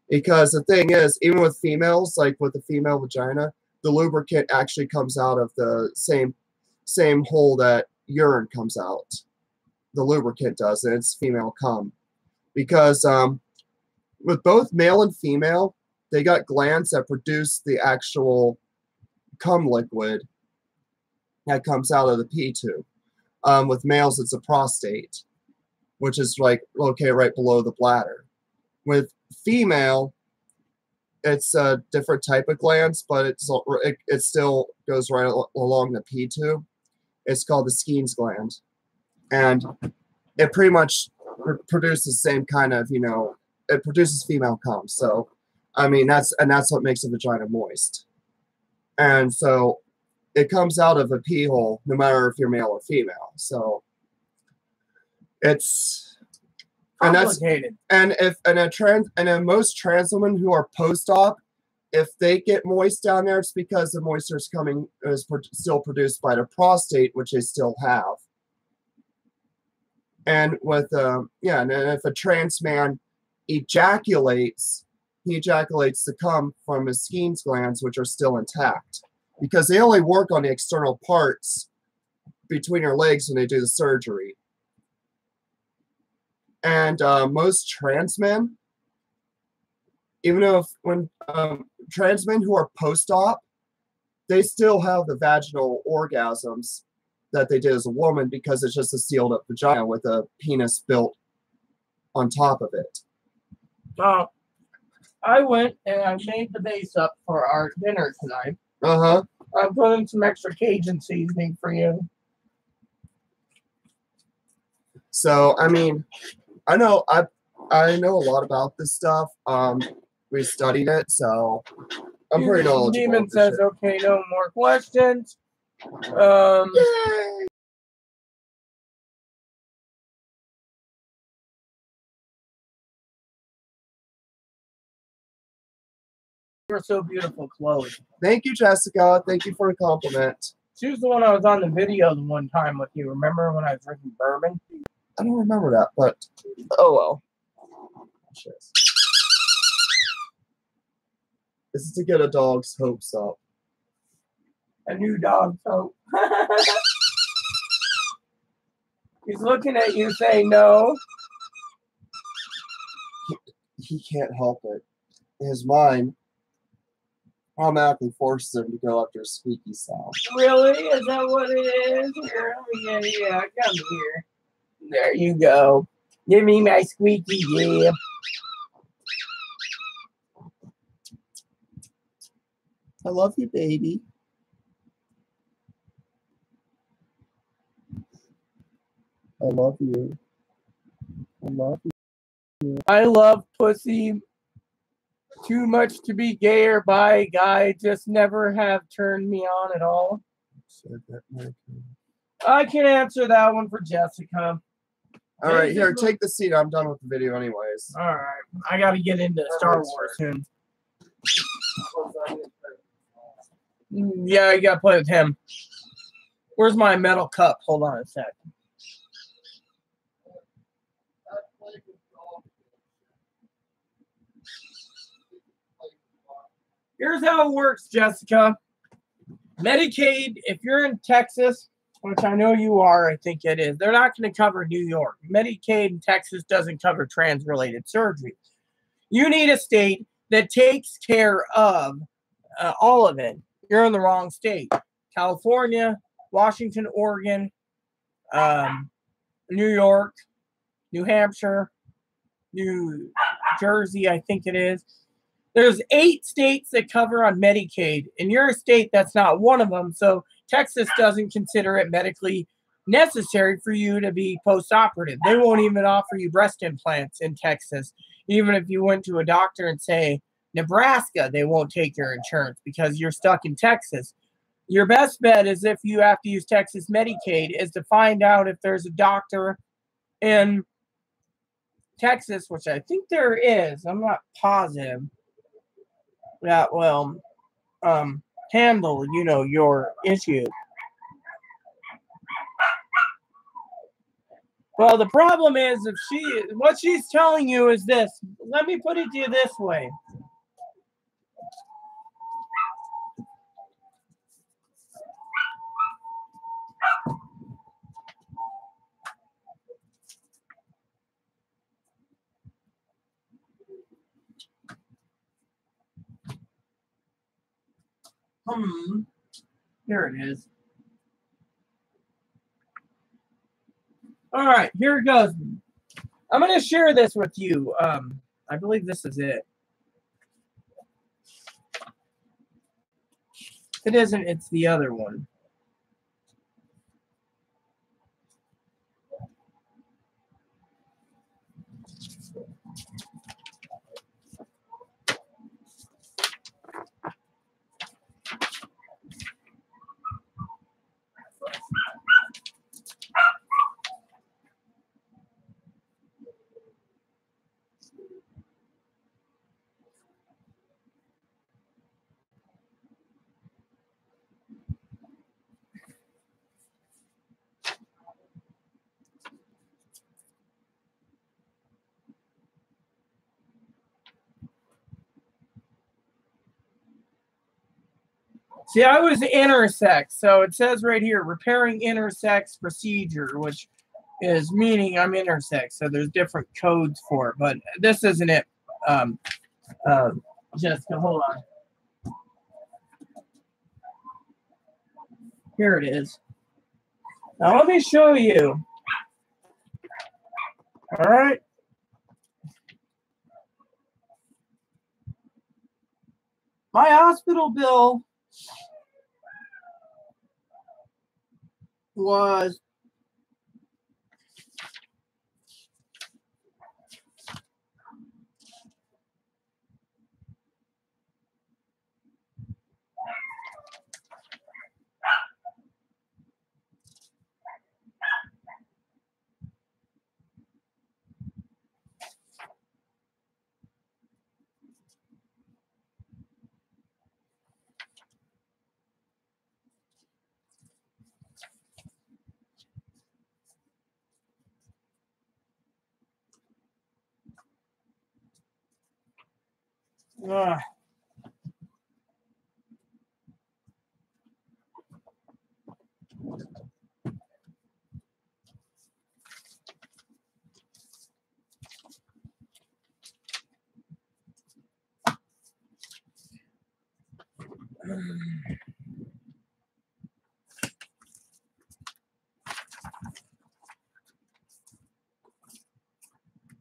Because the thing is, even with females, like with the female vagina, the lubricant actually comes out of the same hole that urine comes out. The lubricant does, and it's female cum. Because with both male and female, they got glands that produce the actual cum liquid that comes out of the pee tube. With males, it's a prostate, which is like located right below the bladder. With female, it's a different type of glands, but it still goes right along the pee tube. It's called the Skene's gland, and it pretty much produces the same kind of, you know, it produces female cum. So, I mean, that's what makes a vagina moist. And so it comes out of a pee hole, no matter if you're male or female. So it's complicated. And most trans women who are post-op, if they get moist down there, it's because the moisture is still produced by the prostate, which they still have. And with and if a trans man ejaculates, he ejaculates the cum from his Skene's glands, which are still intact, because they only work on the external parts between your legs when they do the surgery. And most trans men, when trans men who are post-op, they still have the vaginal orgasms that they did as a woman, because it's just a sealed up vagina with a penis built on top of it. I went and I made the base up for our dinner tonight. Uh-huh. I put in some extra Cajun seasoning for you. So, I mean, I know a lot about this stuff. We studied it, so I'm pretty knowledgeable. Demon says, okay, no more questions. Yay! You're so beautiful, Chloe. Thank you, Jessica. Thank you for the compliment. She was the one I was on the video the one time with you. Remember when I was drinking bourbon? I don't remember that, but oh well. This is to get a dog's hopes up. A new dog's hope. He's looking at you saying no. He can't help it. His mind automatically forces him to go after a squeaky sound. Really? Is that what it is? Yeah, come here. There you go. Give me my squeaky, yeah. I love you, baby. I love you. I love you. I love pussy. Too much to be gay or bi. Guy just never have turned me on at all. I can answer that one for Jessica. All right, here, take the seat. I'm done with the video anyways. All right. I got to get into Star Wars soon. Yeah, I got to play with him. Where's my metal cup? Hold on a sec. Here's how it works, Jessica. Medicaid, if you're in Texas, which I know you are, I think it is, they're not going to cover New York. Medicaid in Texas doesn't cover trans-related surgery. You need a state that takes care of all of it. You're in the wrong state. California, Washington, Oregon, New York, New Hampshire, New Jersey, I think it is. There's 8 states that cover on Medicaid. In your state, that's not one of them. So Texas doesn't consider it medically necessary for you to be post-operative. They won't even offer you breast implants in Texas. Even if you went to a doctor and say, Nebraska, they won't take your insurance because you're stuck in Texas. Your best bet is if you have to use Texas Medicaid is to find out if there's a doctor in Texas, which I think there is. I'm not positive. That will handle, your issue. Well, the problem is what she's telling you is this. Let me put it to you this way. Here it is. All right, here it goes. I'm going to share this with you. I believe this is it. If it isn't, it's the other one. See, I was intersex, so it says right here, repairing intersex procedure, which is meaning I'm intersex, so there's different codes for it, but this isn't it. Jessica, hold on. Here it is. Now let me show you. All right. My hospital bill was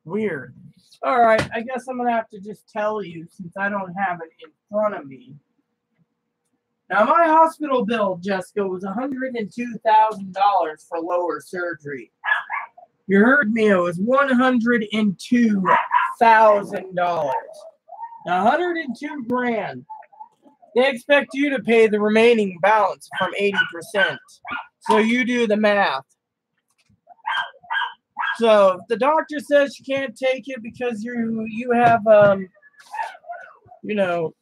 weird. All right, I guess I'm going to have to just tell you since I don't have it in front of me. Now, my hospital bill, Jessica, was $102,000 for lower surgery. You heard me, it was $102,000. Now, 102 grand. They expect you to pay the remaining balance from 80%. So you do the math. So if the doctor says you can't take it because you have you know,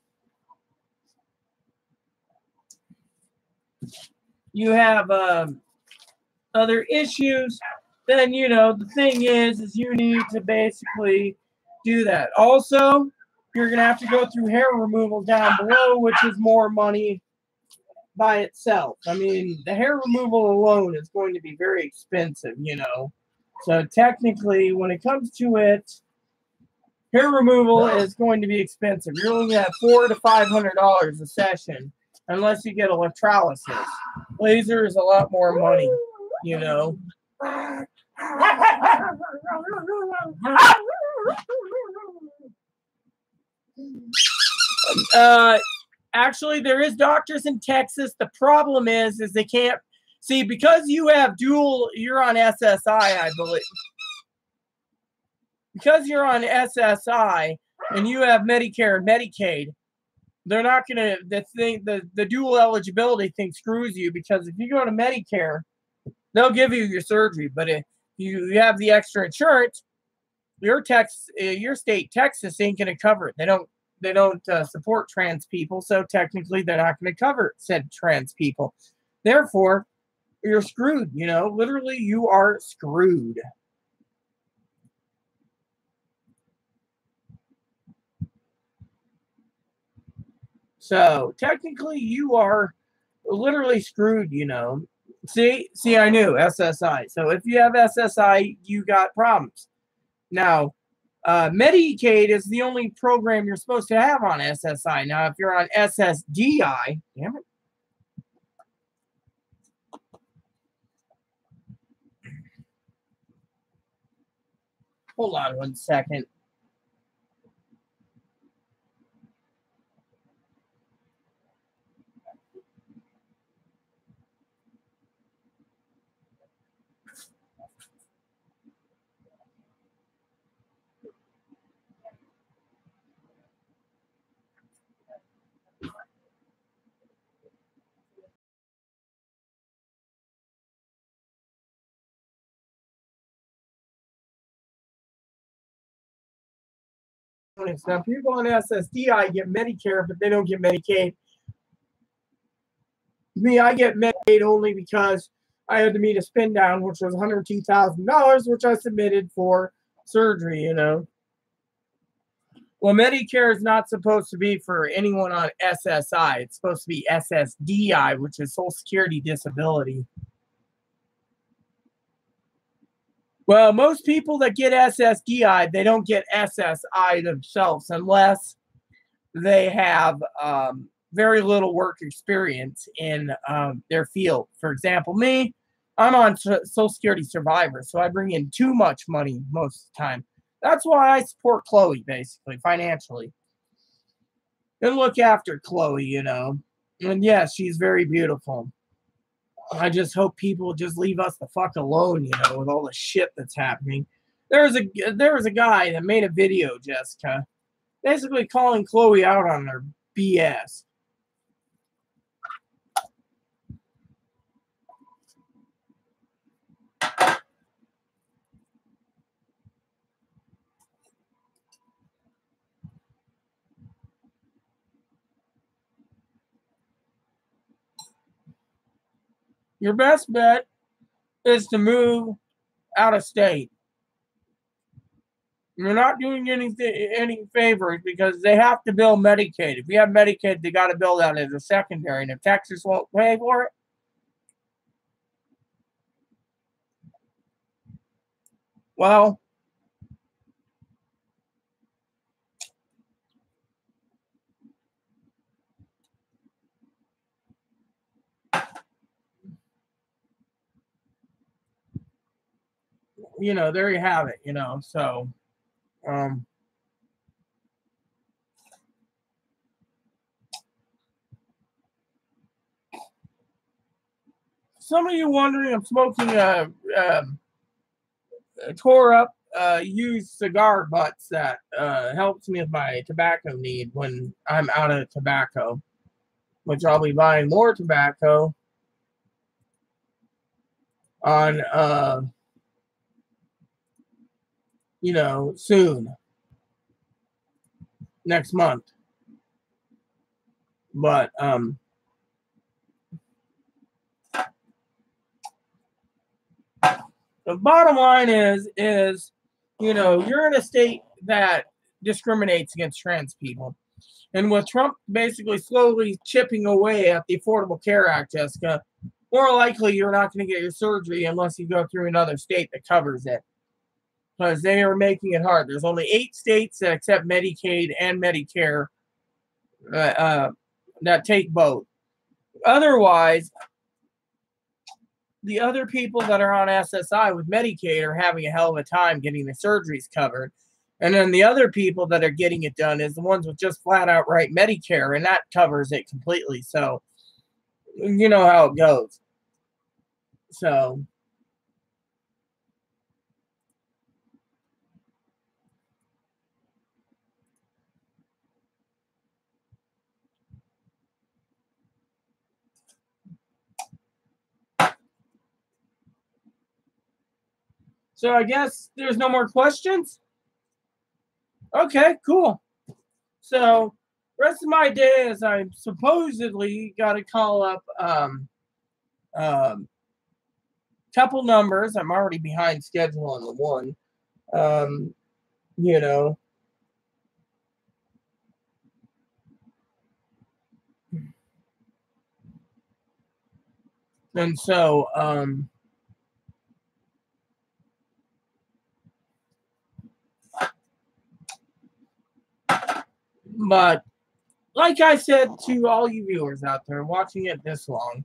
you have other issues, then the thing is you need to basically do that. Also, you're gonna have to go through hair removal down below, which is more money by itself. I mean, the hair removal alone is going to be very expensive, So technically, when it comes to it, hair removal is going to be expensive. You're looking at $400 to $500 a session, unless you get electrolysis. Laser is a lot more money, Actually, there is doctors in Texas. The problem is they can't see because you have you're on SSI, I believe. Because you're on SSI and you have Medicare and Medicaid, they're not gonna the dual eligibility thing screws you, because if you go to Medicare, they'll give you your surgery, but if you have the extra insurance, your state Texas ain't gonna cover it. They don't support trans people, so technically they're not going to cover said trans people. Therefore, you're screwed. Literally, you are screwed. So technically, you are literally screwed. See, I knew SSI. So if you have SSI, you got problems. Now, Medicaid is the only program you're supposed to have on SSI. Now, if you're on SSDI, damn it. Hold on 1 second. Now, people on SSDI get Medicare, but they don't get Medicaid. Me, I get Medicaid only because I had to meet a spin down, which was $102,000, which I submitted for surgery, Well, Medicare is not supposed to be for anyone on SSI. It's supposed to be SSDI, which is Social Security Disability. Well, most people that get SSDI, they don't get SSI themselves unless they have very little work experience in their field. For example, me, I'm on Social Security Survivor, so I bring in too much money most of the time. That's why I support Chloe, basically, financially. And look after Chloe, And yes, she's very beautiful. I just hope people just leave us the fuck alone, with all the shit that's happening. There was a guy that made a video, Jessica, basically calling Chloe out on her BS. Your best bet is to move out of state. You're not doing any favors because they have to bill Medicaid. If you have Medicaid, they got to bill that as a secondary. And if Texas won't pay for it, well, there you have it, so, some of you wondering, I'm smoking tore up used cigar butts that helps me with my tobacco need when I'm out of tobacco, which I'll be buying more tobacco on soon, next month. But the bottom line is you're in a state that discriminates against trans people. And with Trump basically slowly chipping away at the Affordable Care Act, Jessica, more likely you're not going to get your surgery unless you go through another state that covers it. Because they are making it hard. There's only 8 states that accept Medicaid and Medicare that take both. Otherwise, the other people that are on SSI with Medicaid are having a hell of a time getting the surgeries covered. And then the other people that are getting it done is the ones with just flat outright Medicare, and that covers it completely. So, you know how it goes. So, I guess there's no more questions. Okay, cool. So, rest of my day is I supposedly got to call up couple numbers. I'm already behind schedule on the one. You know. And so, but like I said to all you viewers out there watching it this long,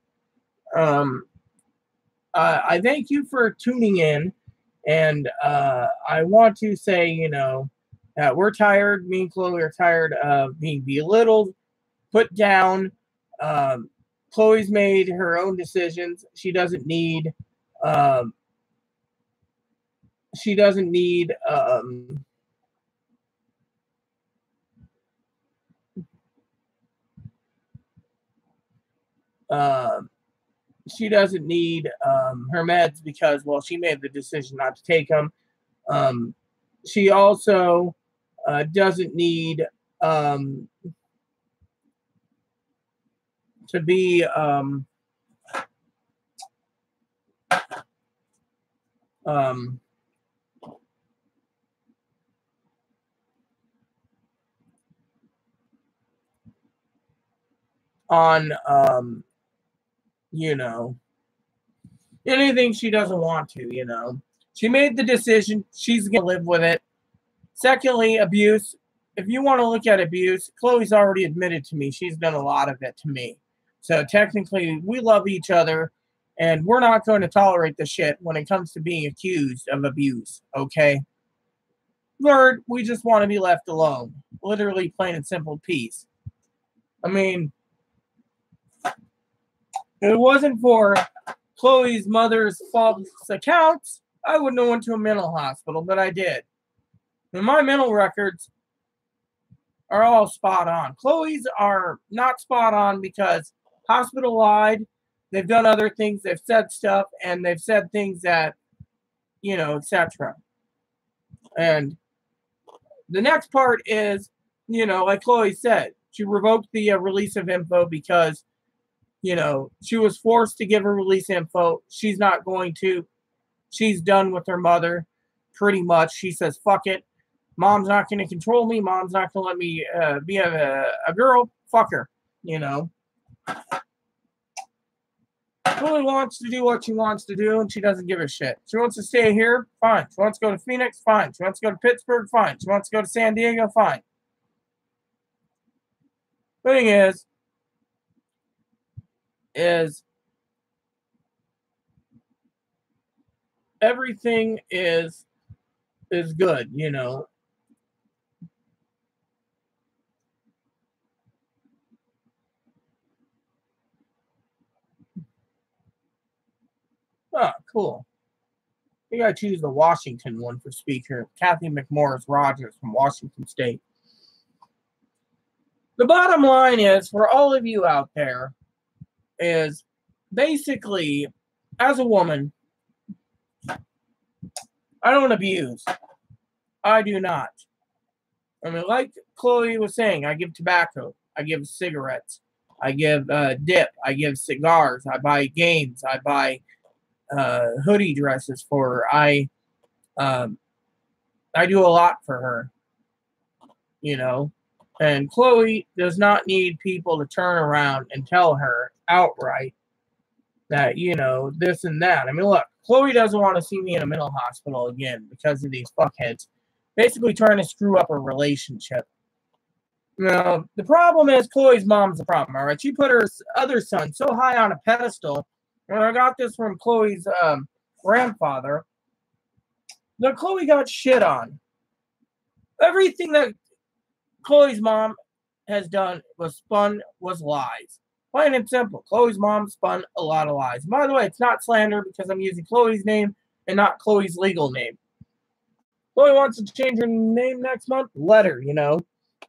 I thank you for tuning in, and I want to say, that we're tired. Me and Chloe are tired of being belittled, put down. Chloe's made her own decisions. She doesn't need. She doesn't need. She doesn't need her meds because, well, she made the decision not to take them. She also doesn't need to be on anything she doesn't want to. She made the decision. She's going to live with it. Secondly, abuse. If you want to look at abuse, Chloe's already admitted to me she's done a lot of it to me. So technically, we love each other, and we're not going to tolerate the shit when it comes to being accused of abuse, okay? Third, we just want to be left alone. Literally, plain and simple, peace. I mean, if it wasn't for Chloe's mother's false accounts, I wouldn't have went to a mental hospital, but I did. And my mental records are all spot on. Chloe's are not spot on because hospital lied. They've done other things. They've said stuff, and they've said things that, etc. And the next part is, like Chloe said, she revoked the release of info because, she was forced to give her release info. She's not going to. She's done with her mother, pretty much. She says, fuck it. Mom's not going to control me. Mom's not going to let me be a girl. Fuck her, Chloe wants to do what she wants to do, and she doesn't give a shit. She wants to stay here, fine. She wants to go to Phoenix, fine. She wants to go to Pittsburgh, fine. She wants to go to San Diego, fine. Thing is everything is good, Oh, cool. think I choose the Washington one for speaker. Kathy McMorris Rogers from Washington State. The bottom line is, for all of you out there, is basically, as a woman, I don't abuse. I do not. I mean, like Chloe was saying, I give tobacco. I give cigarettes. I give dip. I give cigars. I buy games. I buy hoodie dresses for her. I do a lot for her, you know. And Chloe does not need people to turn around and tell her outright that, you know, this and that. I mean, look, Chloe doesn't want to see me in a mental hospital again because of these fuckheads basically trying to screw up a relationship. You know, the problem is Chloe's mom's the problem, all right? She put her other son so high on a pedestal, and I got this from Chloe's grandfather, that Chloe got shit on. Everything that Chloe's mom has done was lies. Plain and simple. Chloe's mom spun a lot of lies. By the way, it's not slander because I'm using Chloe's name and not Chloe's legal name. Chloe wants to change her name next month? Let her, you know.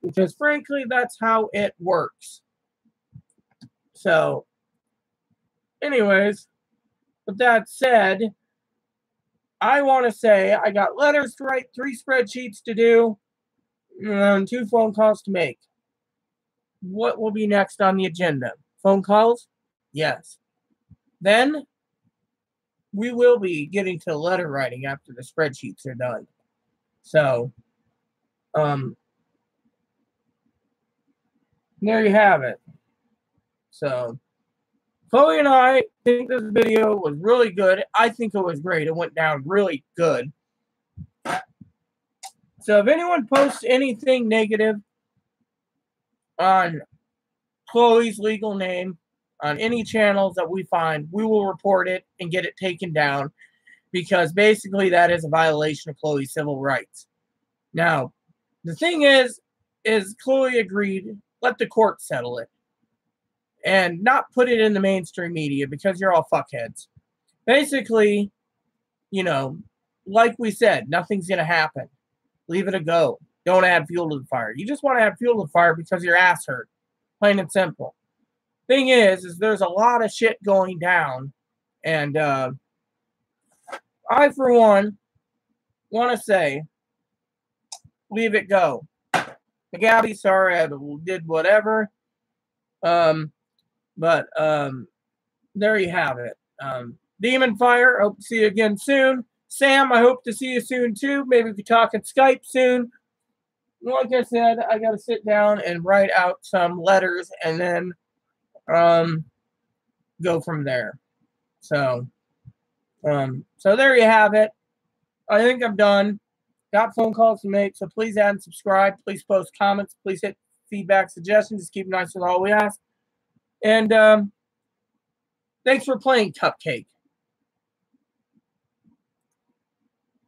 Because frankly, that's how it works. So, anyways, with that said, I want to say I got letters to write, 3 spreadsheets to do, and 2 phone calls to make. What will be next on the agenda? Phone calls? Yes. Then we will be getting to letter writing after the spreadsheets are done. So, there you have it. So, Chloe and I think this video was really good. I think it was great. It went down really good. So, if anyone posts anything negative on Chloe's legal name on any channels that we find, we will report it and get it taken down because basically that is a violation of Chloe's civil rights. Now, the thing is Chloe agreed, let the court settle it and not put it in the mainstream media because you're all fuckheads. Basically, you know, like we said, nothing's going to happen. Leave it a go. Don't add fuel to the fire. You just want to add fuel to the fire because your ass hurt. Plain and simple. Thing is there's a lot of shit going down. And I, for one, want to say, leave it go. Gabby, sorry I did whatever. But there you have it. Demon Fire, hope to see you again soon. Sam, I hope to see you soon too. Maybe we can talk on Skype soon. Like I said, I got to sit down and write out some letters and then go from there. So there you have it. I think I'm done. Got phone calls to make, so please add and subscribe. Please post comments. Please hit feedback, suggestions. Just keep it nice with all we ask. And thanks for playing, Cupcake.